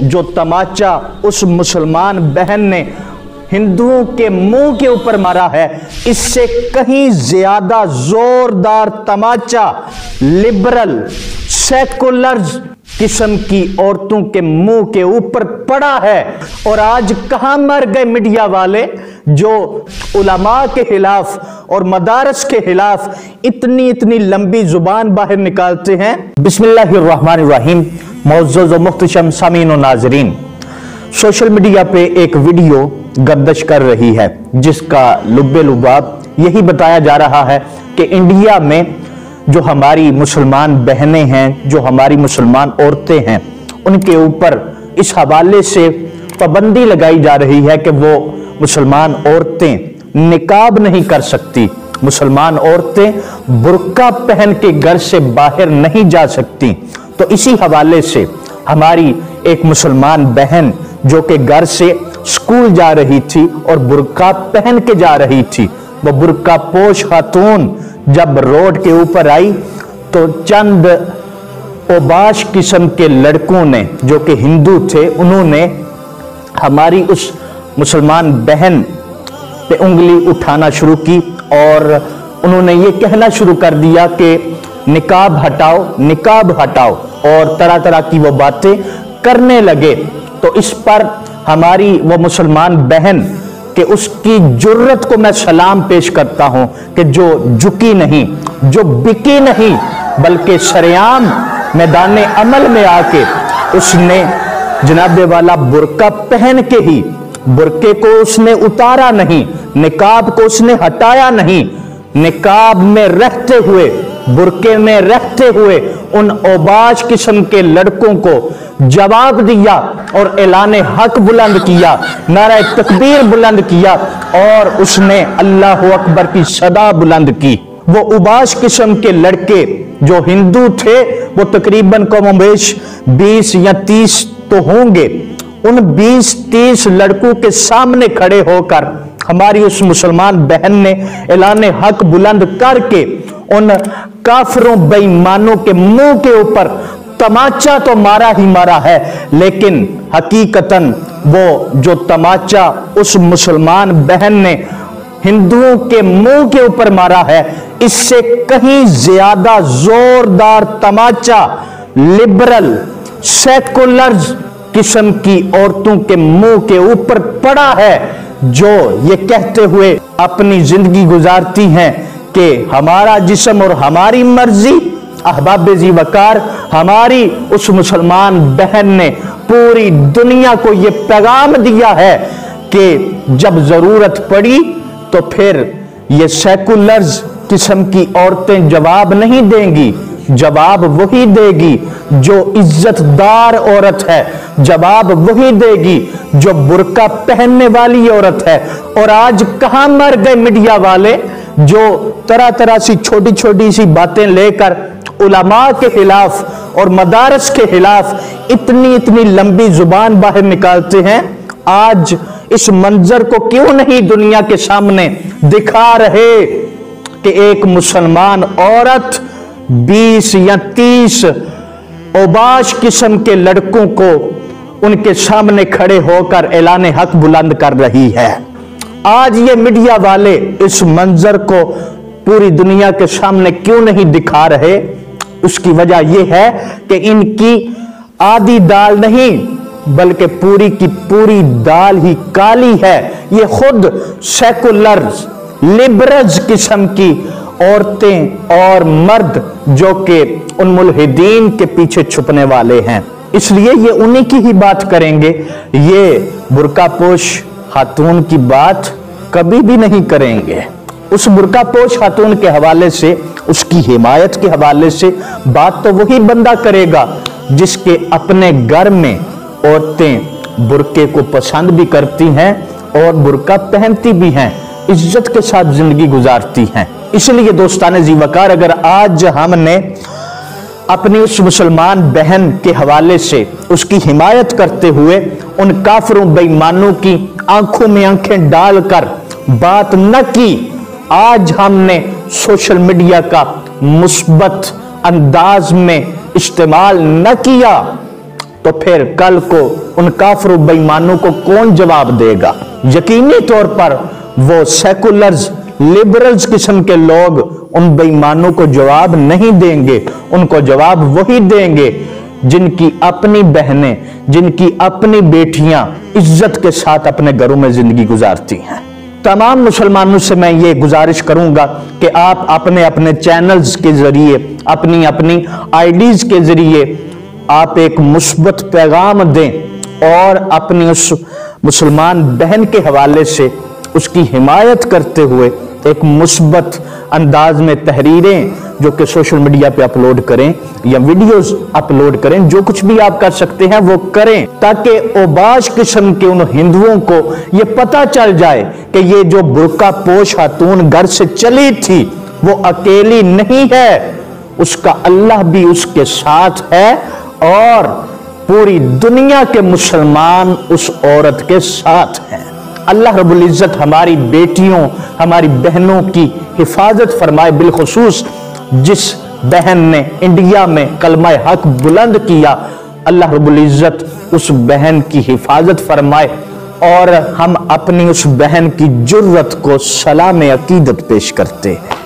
जो तमाचा उस मुसलमान बहन ने हिंदुओं के मुंह के ऊपर मारा है, इससे कहीं ज्यादा जोरदार तमाचा लिबरल सेकुलर किस्म की औरतों के मुंह के ऊपर पड़ा है। और आज कहां मर गए मीडिया वाले जो उलमा के खिलाफ और मदारस के खिलाफ इतनी लंबी जुबान बाहर निकालते हैं। बिस्मिल्लाहिर्रहमानिर्रहीम। मुअज़्ज़ज़ व मुहतरम सामीन व नाज़रीन, सोशल मीडिया पे एक वीडियो गर्दिश कर रही है जिसका लुब्बे लुबाब यही बताया जा रहा है कि इंडिया में जो हमारी मुसलमान बहनें हैं, जो हमारी मुसलमान औरतें हैं, उनके ऊपर इस हवाले से पाबंदी लगाई जा रही है कि वो मुसलमान औरतें निकाब नहीं कर सकती, मुसलमान औरतें बुर्का पहन के घर से बाहर नहीं जा सकती। तो इसी हवाले से हमारी एक मुसलमान बहन जो कि घर से स्कूल जा रही थी और बुर्का पहन के जा रही थी, वो बुर्का पोश खातून जब रोड के ऊपर आई तो चंद ओबाश किस्म के लड़कों ने जो कि हिंदू थे, उन्होंने हमारी उस मुसलमान बहन पे उंगली उठाना शुरू की और उन्होंने ये कहना शुरू कर दिया कि निकाब हटाओ, निकाब हटाओ, और तरह तरह की वो बातें करने लगे। तो इस पर हमारी वो मुसलमान बहन कि उसकी जुर्रत को मैं सलाम पेश करता हूं कि जो झुकी नहीं, जो बिकी नहीं, बल्कि सरेआम मैदान अमल में आके उसने जनाबे वाला बुर्का पहन के ही, बुर्के को उसने उतारा नहीं, निकाब को उसने हटाया नहीं, निकाब में रहते हुए, बुर्के में रहते हुए उन ओबाश किस्म के लड़कों को जवाब दिया और ऐलान हक बुलंद किया, नारा तकबीर बुलंद किया और उसने अल्लाह अकबर की सदा बुलंद की। वो उबाश किस्म के लड़के जो हिंदू थे वो तकरीबन कमोबेश 20 या 30 तो होंगे। उन 20-30 लड़कों के सामने खड़े होकर हमारी उस मुसलमान बहन ने ऐलान हक बुलंद करके उन काफरों बेईमानों के मुंह के ऊपर तमाचा तो मारा ही मारा है, लेकिन हकीकतन वो जो तमाचा उस मुसलमान बहन ने हिंदुओं के मुंह के ऊपर मारा है, इससे कहीं ज्यादा जोरदार तमाचा लिबरल सेकुलर किस्म की औरतों के मुंह के ऊपर पड़ा है, जो ये कहते हुए अपनी जिंदगी गुजारती हैं कि हमारा जिस्म और हमारी मर्जी। अहबाब जी वकार, हमारी उस मुसलमान बहन ने पूरी दुनिया को ये पैगाम दिया है कि जब जरूरत पड़ी तो फिर ये सेकुलर किस्म की औरतें जवाब नहीं देंगी, जवाब वही देगी जो इज्जतदार औरत है, जवाब वही देगी जो बुर्का पहनने वाली औरत है। और आज कहां मर गए मीडिया वाले जो तरह तरह सी छोटी छोटी सी बातें लेकर उलमा के खिलाफ और मदारस के खिलाफ इतनी लंबी जुबान बाहर निकालते हैं। आज इस मंजर को क्यों नहीं दुनिया के सामने दिखा रहे कि एक मुसलमान औरत 20 या 30 ओबाश किस्म के लड़कों को उनके सामने खड़े होकर ऐलान हक बुलंद कर रही है। आज ये मीडिया वाले इस मंजर को पूरी दुनिया के सामने क्यों नहीं दिखा रहे? उसकी वजह यह है कि इनकी आधी दाल नहीं बल्कि पूरी की पूरी दाल ही काली है। ये खुद सेकुलर लिबरल किस्म की औरतें और मर्द जो कि उन मुल्हिदीन के पीछे छुपने वाले हैं, इसलिए ये उन्हीं की ही बात करेंगे। ये बुर्कापोश खातून की बात कभी भी नहीं करेंगे। उस बुर्कापोश खातून के हवाले से, उसकी हिमायत के हवाले से बात तो वही बंदा करेगा जिसके अपने घर में औरतें बुर्के को पसंद भी करती हैं और बुर्का पहनती भी हैं, इज्जत के साथ जिंदगी गुजारती हैं। इसलिए दोस्ताने जी वकार, अगर आज हमने अपनी उस मुसलमान बहन के हवाले से उसकी हिमायत करते हुए उन काफिरों बेईमानों की आंखों में आंखें डालकर बात न की, आज हमने सोशल मीडिया का मुस्बत अंदाज में इस्तेमाल न किया, तो फिर कल को उन काफिर बेईमानों को कौन जवाब देगा? यकीनी तौर पर वो सेकुलर्स, लिबरल्स किस्म के लोग उन बेईमानों को जवाब नहीं देंगे। उनको जवाब वही देंगे जिनकी अपनी बहनें, जिनकी अपनी बेटियां इज्जत के साथ अपने घरों में जिंदगी गुजारती हैं। तमाम मुसलमानों से मैं ये गुजारिश करूंगा कि आप अपने अपने चैनल्स के जरिए, अपनी अपनी आईडीज के जरिए आप एक मुस्बत पैगाम दें और अपनी उस मुसलमान बहन के हवाले से उसकी हिमायत करते हुए एक मुस्बत अंदाज में तहरीरें जो कि सोशल मीडिया पे अपलोड करें या वीडियोस अपलोड करें। जो कुछ भी आप कर सकते हैं वो करें, ताकि ओबाश किस्म के उन हिंदुओं को ये पता चल जाए कि ये जो बुर्का पोश खातून घर से चली थी वो अकेली नहीं है, उसका अल्लाह भी उसके साथ है और पूरी दुनिया के मुसलमान उस औरत के साथ हैं। अल्लाह रब्बुल इज्जत हमारी बेटियों, हमारी बहनों की हिफाजत फरमाए। बिलखुसूस जिस बहन ने इंडिया में कलमा हक बुलंद किया, अल्लाह रब्बुल इज्जत उस बहन की हिफाजत फरमाए और हम अपनी उस बहन की जुर्रत को सलाम अकीदत पेश करते हैं।